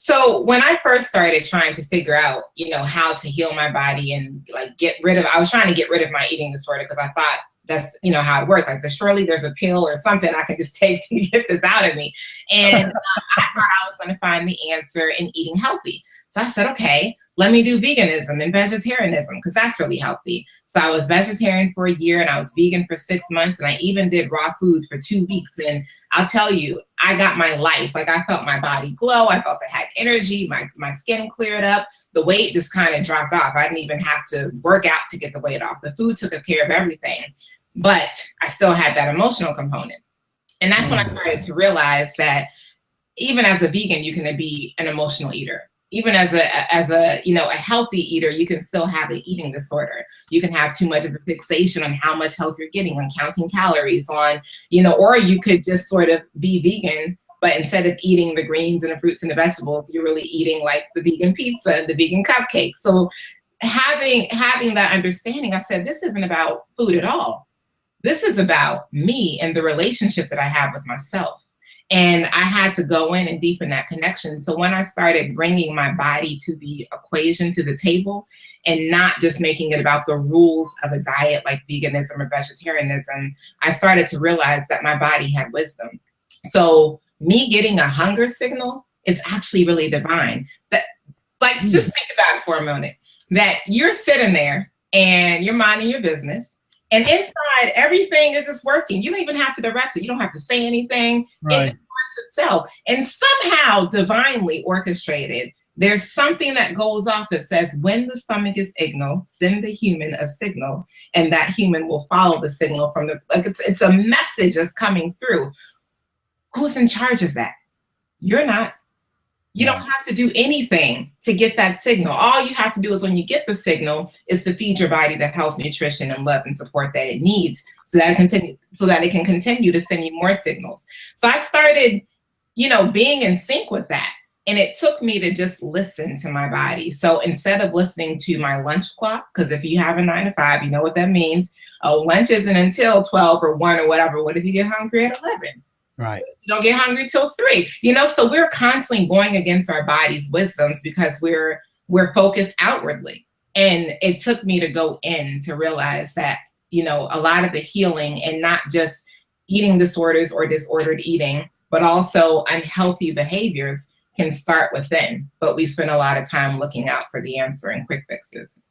So when I first started trying to figure out, how to heal my body and like I was trying to get rid of my eating disorder because I thought that's, how it worked. Like surely there's a pill or something I can just take to get this out of me. And I thought I was going to find the answer in eating healthy. So I said, okay, let me do veganism and vegetarianism because that's really healthy. So I was vegetarian for a year and I was vegan for 6 months. And I even did raw foods for 2 weeks. And I'll tell you, I got my life. Like I felt my body glow. I felt I had energy. My skin cleared up. The weight just kind of dropped off. I didn't even have to work out to get the weight off. The food took care of everything. But I still had that emotional component. And that's when I started to realize that even as a vegan, you can be an emotional eater. Even as a healthy eater, you can still have an eating disorder. You can have too much of a fixation on how much health you're getting, on counting calories, or you could just sort of be vegan, but instead of eating the greens and the fruits and the vegetables, you're really eating like the vegan pizza and the vegan cupcake. So having that understanding, I said, this isn't about food at all. This is about me and the relationship that I have with myself. And I had to go in and deepen that connection. So when I started bringing my body to the equation, to the table, and not just making it about the rules of a diet like veganism or vegetarianism, I started to realize that my body had wisdom. So me getting a hunger signal is actually really divine. Just think about it for a moment, that you're sitting there and you're minding your business. And inside, everything is just working. You don't even have to direct it. You don't have to say anything. Right. It just works itself. And somehow, divinely orchestrated, there's something that goes off that says, when the stomach is signal, send the human a signal, and that human will follow the signal from it's a message that's coming through. Who's in charge of that? You're not. You don't have to do anything to get that signal. All you have to do is when you get the signal is to feed your body the health, nutrition, and love and support that it needs so that it can continue to send you more signals. So I started, being in sync with that. And it took me to just listen to my body. So instead of listening to my lunch clock, because if you have a 9 to 5, you know what that means. Lunch isn't until 12 or 1 or whatever. What if you get hungry at 11? Right. You don't get hungry till 3, so we're constantly going against our body's wisdoms because we're focused outwardly. And it took me to go in to realize that, a lot of the healing and not just eating disorders or disordered eating, but also unhealthy behaviors can start within. But we spend a lot of time looking out for the answer and quick fixes.